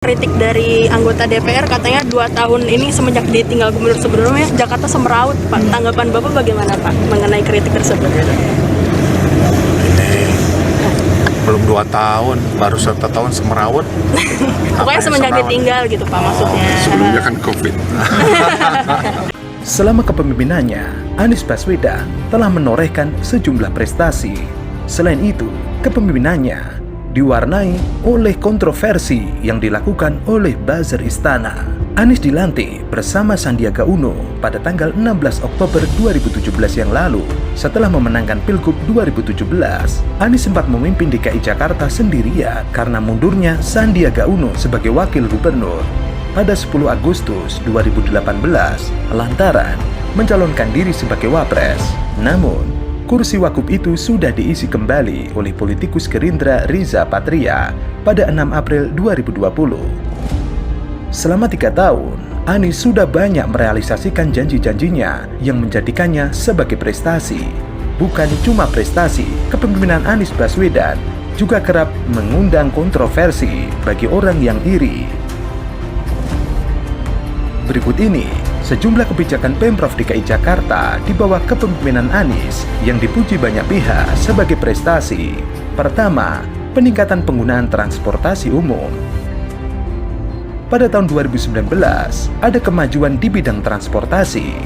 Kritik dari anggota DPR katanya 2 tahun ini semenjak ditinggal gubernur sebelumnya Jakarta semeraut, Pak. Tanggapan Bapak bagaimana, Pak, mengenai kritik tersebut? Ini belum 2 tahun, baru 1 tahun semeraut. Pokoknya semenjak ditinggal gitu, Pak, maksudnya. Sebelumnya kan COVID. Selama kepemimpinannya, Anies Baswedan telah menorehkan sejumlah prestasi. Selain itu, kepemimpinannya diwarnai oleh kontroversi yang dilakukan oleh buzzer istana. Anies dilantik bersama Sandiaga Uno pada tanggal 16 Oktober 2017 yang lalu. Setelah memenangkan Pilgub 2017, Anies sempat memimpin DKI Jakarta sendirian karena mundurnya Sandiaga Uno sebagai wakil gubernur pada 10 Agustus 2018 lantaran mencalonkan diri sebagai wapres. Namun, kursi Wagub itu sudah diisi kembali oleh politikus Gerindra Riza Patria pada 6 April 2020. Selama 3 tahun, Anies sudah banyak merealisasikan janji-janjinya yang menjadikannya sebagai prestasi. Bukan cuma prestasi, kepemimpinan Anies Baswedan juga kerap mengundang kontroversi bagi orang yang iri. Berikut ini sejumlah kebijakan Pemprov DKI Jakarta di bawah kepemimpinan Anies yang dipuji banyak pihak sebagai prestasi. Pertama, peningkatan penggunaan transportasi umum. Pada tahun 2019, ada kemajuan di bidang transportasi.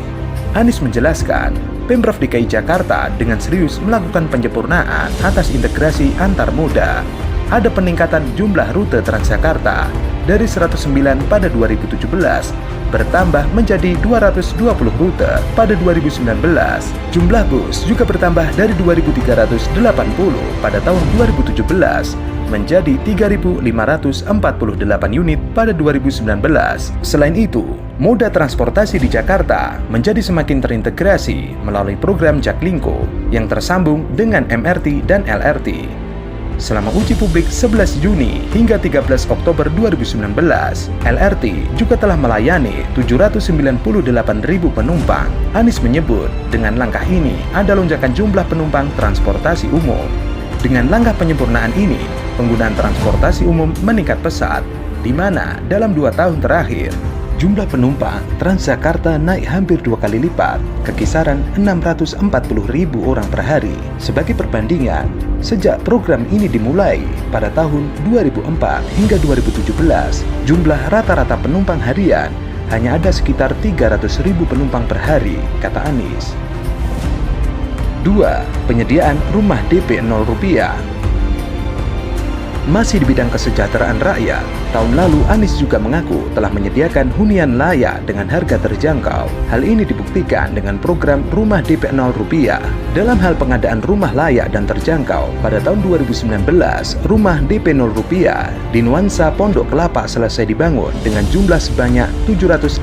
Anies menjelaskan, Pemprov DKI Jakarta dengan serius melakukan penyempurnaan atas integrasi antar moda. Ada peningkatan jumlah rute Transjakarta dari 109 pada 2017 bertambah menjadi 220 rute pada 2019. Jumlah bus juga bertambah dari 2.380 pada tahun 2017 menjadi 3.548 unit pada 2019. Selain itu, moda transportasi di Jakarta menjadi semakin terintegrasi melalui program Jaklingko yang tersambung dengan MRT dan LRT. Selama uji publik 11 Juni hingga 13 Oktober 2019, LRT juga telah melayani 798.000 penumpang. Anies menyebut, dengan langkah ini ada lonjakan jumlah penumpang transportasi umum. Dengan langkah penyempurnaan ini, penggunaan transportasi umum meningkat pesat, di mana dalam 2 tahun terakhir, jumlah penumpang Transjakarta naik hampir 2 kali lipat ke kisaran 640.000 orang per hari. Sebagai perbandingan, sejak program ini dimulai pada tahun 2004 hingga 2017, jumlah rata-rata penumpang harian hanya ada sekitar 300.000 penumpang per hari, kata Anies. 2. Penyediaan rumah DP 0 rupiah. Masih di bidang kesejahteraan rakyat, tahun lalu Anies juga mengaku telah menyediakan hunian layak dengan harga terjangkau. Hal ini dibuktikan dengan program Rumah DP 0 rupiah. Dalam hal pengadaan rumah layak dan terjangkau, pada tahun 2019, rumah DP 0 rupiah di Nuansa Pondok Kelapa selesai dibangun dengan jumlah sebanyak 780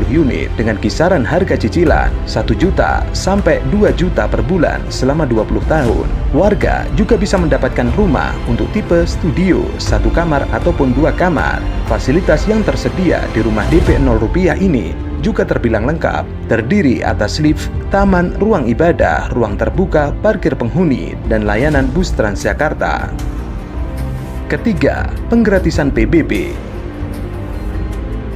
unit dengan kisaran harga cicilan 1 juta sampai 2 juta per bulan selama 20 tahun. Warga juga bisa mendapatkan rumah untuk tipe studio, 1 kamar ataupun 2 kamar. Fasilitas yang tersedia di rumah DP 0 rupiah ini juga terbilang lengkap, terdiri atas lift, taman, ruang ibadah, ruang terbuka, parkir penghuni, dan layanan bus Transjakarta. Ketiga, penggratisan PBB.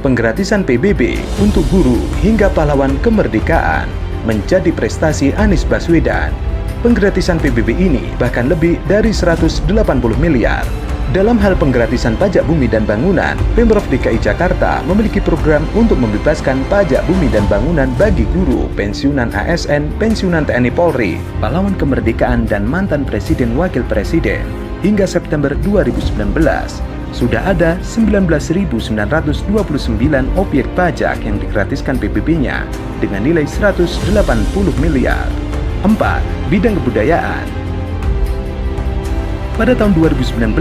Penggratisan PBB untuk guru hingga pahlawan kemerdekaan menjadi prestasi Anies Baswedan. Penggratisan PBB ini bahkan lebih dari 180 miliar. Dalam hal penggratisan pajak bumi dan bangunan, Pemprov DKI Jakarta memiliki program untuk membebaskan pajak bumi dan bangunan bagi guru, pensiunan ASN, pensiunan TNI Polri, pahlawan kemerdekaan dan mantan presiden wakil presiden. Hingga September 2019, sudah ada 19.929 objek pajak yang digratiskan PBB-nya dengan nilai 180 miliar. 4. Bidang kebudayaan. Pada tahun 2019,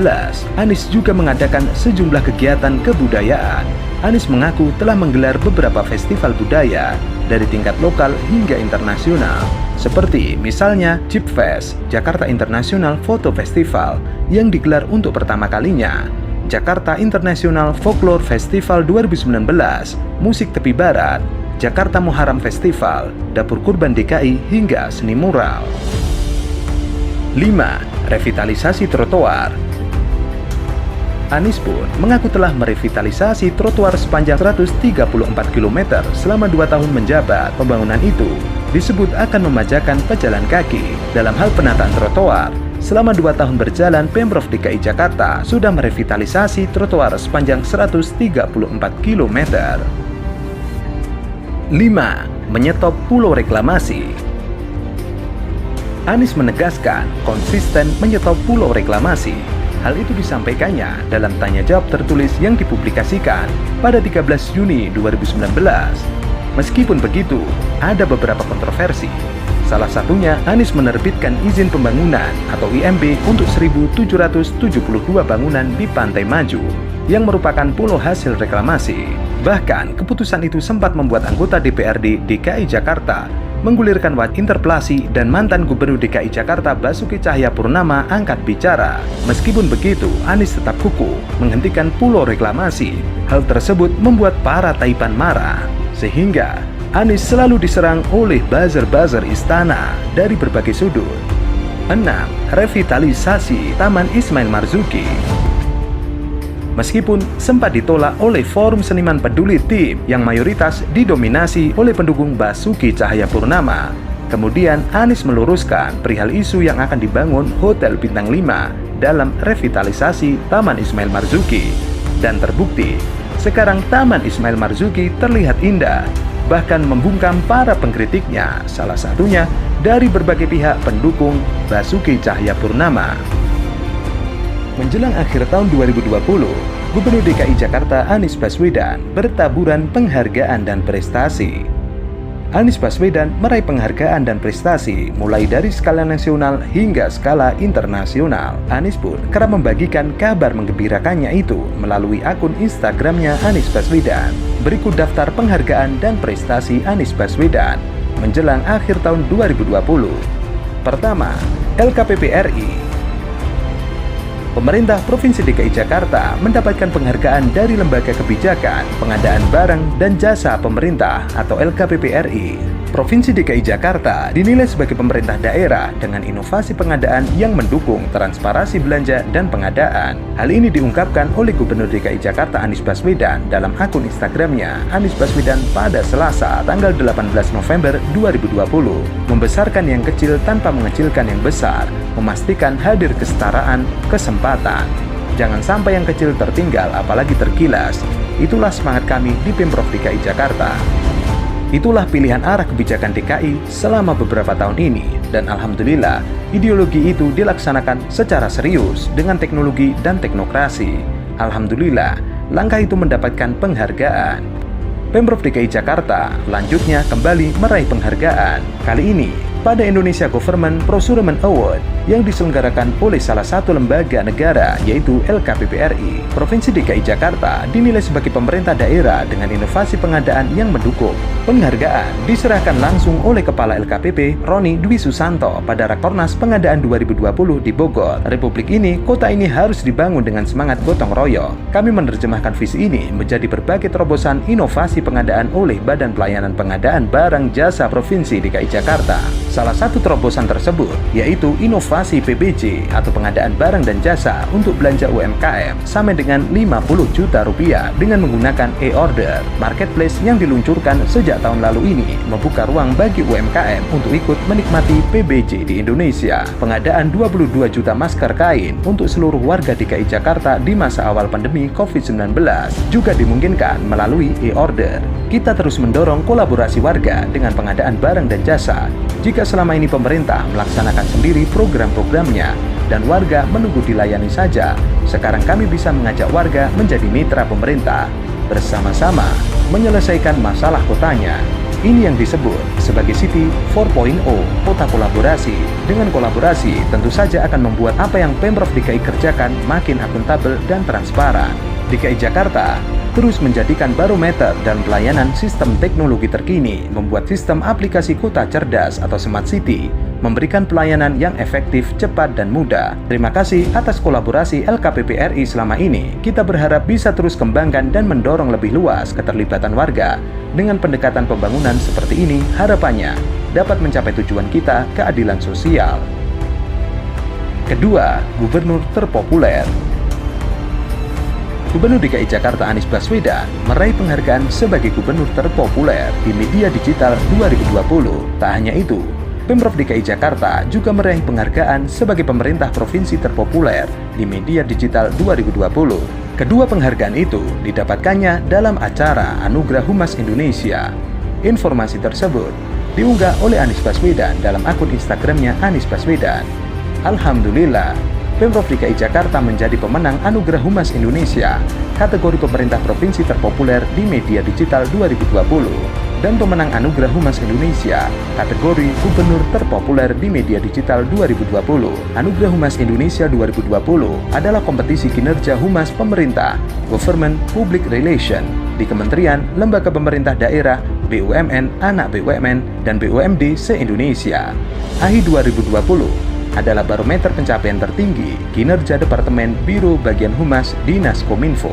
Anies juga mengadakan sejumlah kegiatan kebudayaan. Anies mengaku telah menggelar beberapa festival budaya dari tingkat lokal hingga internasional, seperti misalnya Chipfest, Jakarta International Photo Festival yang digelar untuk pertama kalinya, Jakarta International Folklore Festival 2019, Musik Tepi Barat, Jakarta Muharram Festival, Dapur Kurban DKI, hingga seni mural. 5. Revitalisasi trotoar. Anies pun mengaku telah merevitalisasi trotoar sepanjang 134 km selama 2 tahun menjabat. Pembangunan itu disebut akan memajakan pejalan kaki. Dalam hal penataan trotoar, selama 2 tahun berjalan, Pemprov DKI Jakarta sudah merevitalisasi trotoar sepanjang 134 km. 5. Menyetop pulau reklamasi. Anies menegaskan konsisten menyetop pulau reklamasi. Hal itu disampaikannya dalam tanya jawab tertulis yang dipublikasikan pada 13 Juni 2019. Meskipun begitu, ada beberapa kontroversi. Salah satunya, Anies menerbitkan izin pembangunan atau IMB untuk 1.772 bangunan di Pantai Maju yang merupakan pulau hasil reklamasi. Bahkan, keputusan itu sempat membuat anggota DPRD DKI Jakarta menggulirkan wacana interpelasi dan mantan Gubernur DKI Jakarta Basuki Cahayapurnama angkat bicara. Meskipun begitu, Anies tetap kukuh menghentikan pulau reklamasi. Hal tersebut membuat para Taipan marah, sehingga Anies selalu diserang oleh buzzer-buzzer istana dari berbagai sudut. 6. Revitalisasi Taman Ismail Marzuki. Meskipun sempat ditolak oleh Forum Seniman Peduli Tim yang mayoritas didominasi oleh pendukung Basuki Cahayapurnama, kemudian Anies meluruskan perihal isu yang akan dibangun Hotel Bintang 5 dalam revitalisasi Taman Ismail Marzuki. Dan terbukti, sekarang Taman Ismail Marzuki terlihat indah, bahkan membungkam para pengkritiknya, salah satunya dari berbagai pihak pendukung Basuki Cahayapurnama. Menjelang akhir tahun 2020, Gubernur DKI Jakarta Anies Baswedan bertaburan penghargaan dan prestasi. Anies Baswedan meraih penghargaan dan prestasi mulai dari skala nasional hingga skala internasional. Anies pun kerap membagikan kabar menggembirakannya itu melalui akun Instagramnya Anies Baswedan. Berikut daftar penghargaan dan prestasi Anies Baswedan menjelang akhir tahun 2020. Pertama, LKPP RI. Pemerintah Provinsi DKI Jakarta mendapatkan penghargaan dari Lembaga Kebijakan Pengadaan Barang dan Jasa Pemerintah atau LKPP RI. Provinsi DKI Jakarta dinilai sebagai pemerintah daerah dengan inovasi pengadaan yang mendukung transparansi belanja dan pengadaan. Hal ini diungkapkan oleh Gubernur DKI Jakarta Anies Baswedan dalam akun Instagramnya Anies Baswedan pada Selasa tanggal 18 November 2020. Membesarkan yang kecil tanpa mengecilkan yang besar, memastikan hadir kesetaraan kesempatan. Jangan sampai yang kecil tertinggal apalagi tergilas. Itulah semangat kami di Pemprov DKI Jakarta. Itulah pilihan arah kebijakan DKI selama beberapa tahun ini, dan alhamdulillah ideologi itu dilaksanakan secara serius dengan teknologi dan teknokrasi. Alhamdulillah, langkah itu mendapatkan penghargaan. Pemprov DKI Jakarta lanjutnya kembali meraih penghargaan. Kali ini pada Indonesia Government Procurement Award yang diselenggarakan oleh salah satu lembaga negara yaitu LKPP RI. Provinsi DKI Jakarta dinilai sebagai pemerintah daerah dengan inovasi pengadaan yang mendukung. Penghargaan diserahkan langsung oleh Kepala LKPP Roni Dwi Susanto pada Rakornas Pengadaan 2020 di Bogor. Republik ini, kota ini harus dibangun dengan semangat gotong royong. Kami menerjemahkan visi ini menjadi berbagai terobosan inovasi pengadaan oleh Badan Pelayanan Pengadaan Barang Jasa Provinsi DKI Jakarta. Salah satu terobosan tersebut yaitu inovasi PBJ atau pengadaan barang dan jasa untuk belanja UMKM sampai dengan 50 juta rupiah dengan menggunakan e-order. Marketplace yang diluncurkan sejak tahun lalu ini membuka ruang bagi UMKM untuk ikut menikmati PBJ di Indonesia. Pengadaan 22 juta masker kain untuk seluruh warga DKI Jakarta di masa awal pandemi COVID-19 juga dimungkinkan melalui e-order. Kita terus mendorong kolaborasi warga dengan pengadaan barang dan jasa. Jika selama ini pemerintah melaksanakan sendiri program-programnya dan warga menunggu dilayani saja, sekarang kami bisa mengajak warga menjadi mitra pemerintah, bersama-sama menyelesaikan masalah kotanya. Ini yang disebut sebagai City 4.0, kota kolaborasi. Dengan kolaborasi, tentu saja akan membuat apa yang Pemprov DKI kerjakan makin akuntabel dan transparan. DKI Jakarta terus menjadikan barometer dan pelayanan sistem teknologi terkini, membuat sistem aplikasi kota cerdas atau Smart City, memberikan pelayanan yang efektif, cepat, dan mudah. Terima kasih atas kolaborasi LKPP RI selama ini. Kita berharap bisa terus kembangkan dan mendorong lebih luas keterlibatan warga. Dengan pendekatan pembangunan seperti ini, harapannya dapat mencapai tujuan kita, keadilan sosial. Kedua, gubernur terpopuler. Gubernur DKI Jakarta Anies Baswedan meraih penghargaan sebagai gubernur terpopuler di media digital 2020. Tak hanya itu, Pemprov DKI Jakarta juga meraih penghargaan sebagai pemerintah provinsi terpopuler di media digital 2020. Kedua penghargaan itu didapatkannya dalam acara Anugerah Humas Indonesia. Informasi tersebut diunggah oleh Anies Baswedan dalam akun Instagramnya Anies Baswedan. Alhamdulillah, Pemprov DKI Jakarta menjadi pemenang Anugerah Humas Indonesia kategori pemerintah provinsi terpopuler di media digital 2020 dan pemenang Anugerah Humas Indonesia kategori gubernur terpopuler di media digital 2020. Anugerah Humas Indonesia 2020 adalah kompetisi kinerja humas pemerintah, Government Public Relation di kementerian, lembaga pemerintah daerah, BUMN, anak BUMN, dan BUMD se-Indonesia. AHI 2020 adalah barometer pencapaian tertinggi kinerja Departemen Biro Bagian Humas Dinas Kominfo.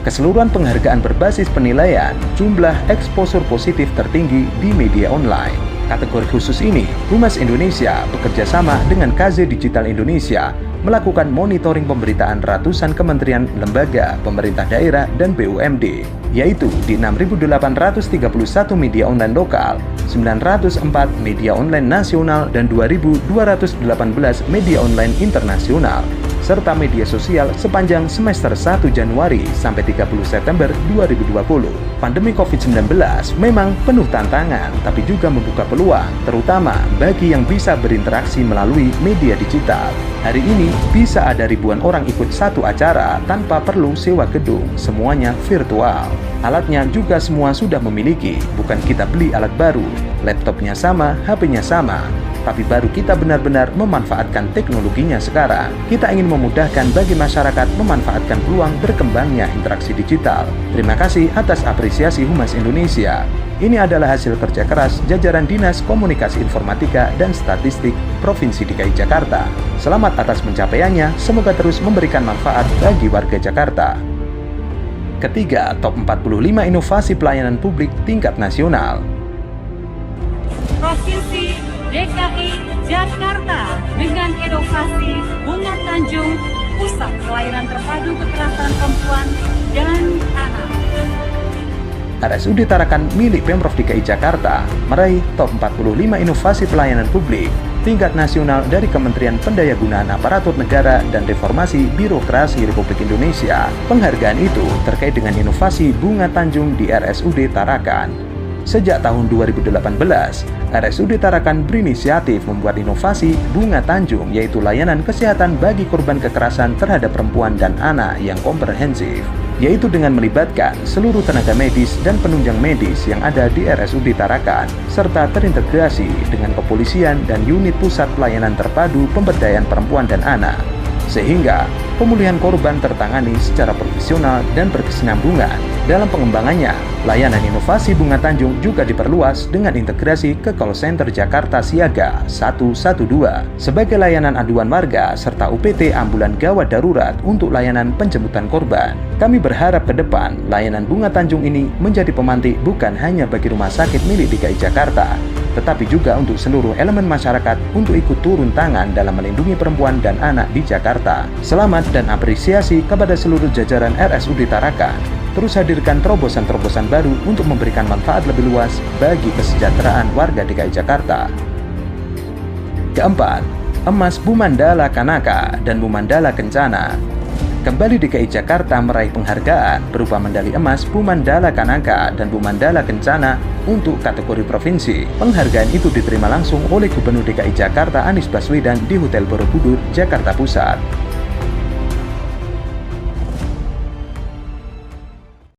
Keseluruhan penghargaan berbasis penilaian jumlah exposure positif tertinggi di media online. Kategori khusus ini, Humas Indonesia bekerja sama dengan KZ Digital Indonesia melakukan monitoring pemberitaan ratusan kementerian, lembaga, pemerintah daerah, dan BUMD, yaitu di 6.831 media online lokal, 904 media online nasional, dan 2.218 media online internasional, serta media sosial sepanjang semester 1 Januari sampai 30 September 2020. Pandemi COVID-19 memang penuh tantangan, tapi juga membuka peluang, terutama bagi yang bisa berinteraksi melalui media digital. Hari ini bisa ada ribuan orang ikut satu acara tanpa perlu sewa gedung, semuanya virtual. Alatnya juga semua sudah memiliki, bukan kita beli alat baru, laptopnya sama, HP-nya sama, tapi baru kita benar-benar memanfaatkan teknologinya sekarang. Kita ingin memudahkan bagi masyarakat memanfaatkan peluang berkembangnya interaksi digital. Terima kasih atas apresiasi Humas Indonesia. Ini adalah hasil kerja keras jajaran Dinas Komunikasi Informatika dan Statistik Provinsi DKI Jakarta. Selamat atas pencapaiannya, semoga terus memberikan manfaat bagi warga Jakarta. Ketiga, top 45 inovasi pelayanan publik tingkat nasional. Provinsi DKI Jakarta dengan inovasi Bunga Tanjung, Pusat Pelayanan Terpadu Kekerasan Perempuan dan Anak. RSUD Tarakan milik Pemprov DKI Jakarta meraih top 45 inovasi pelayanan publik tingkat nasional dari Kementerian Pendayagunaan Aparatur Negara dan Reformasi Birokrasi Republik Indonesia. Penghargaan itu terkait dengan inovasi Bunga Tanjung di RSUD Tarakan. Sejak tahun 2018, RSUD Tarakan berinisiatif membuat inovasi Bunga Tanjung, yaitu layanan kesehatan bagi korban kekerasan terhadap perempuan dan anak yang komprehensif, yaitu dengan melibatkan seluruh tenaga medis dan penunjang medis yang ada di RSUD Tarakan, serta terintegrasi dengan kepolisian dan unit pusat pelayanan terpadu pemberdayaan perempuan dan anak, sehingga pemulihan korban tertangani secara profesional dan berkesinambungan. Dalam pengembangannya, layanan inovasi Bunga Tanjung juga diperluas dengan integrasi ke call center Jakarta Siaga 112 sebagai layanan aduan warga serta UPT ambulan gawat darurat untuk layanan penjemputan korban. Kami berharap ke depan layanan Bunga Tanjung ini menjadi pemantik bukan hanya bagi rumah sakit milik DKI Jakarta, tetapi juga untuk seluruh elemen masyarakat untuk ikut turun tangan dalam melindungi perempuan dan anak di Jakarta. Selamat dan apresiasi kepada seluruh jajaran RSUD Tarakan. Terus hadirkan terobosan-terobosan baru untuk memberikan manfaat lebih luas bagi kesejahteraan warga DKI Jakarta. Keempat, emas Bumandala Kanaka dan Bumandala Kencana. Kembali DKI Jakarta meraih penghargaan berupa medali emas Bumandala Kanaka dan Bumandala Kencana untuk kategori provinsi. Penghargaan itu diterima langsung oleh Gubernur DKI Jakarta Anies Baswedan di Hotel Borobudur, Jakarta Pusat.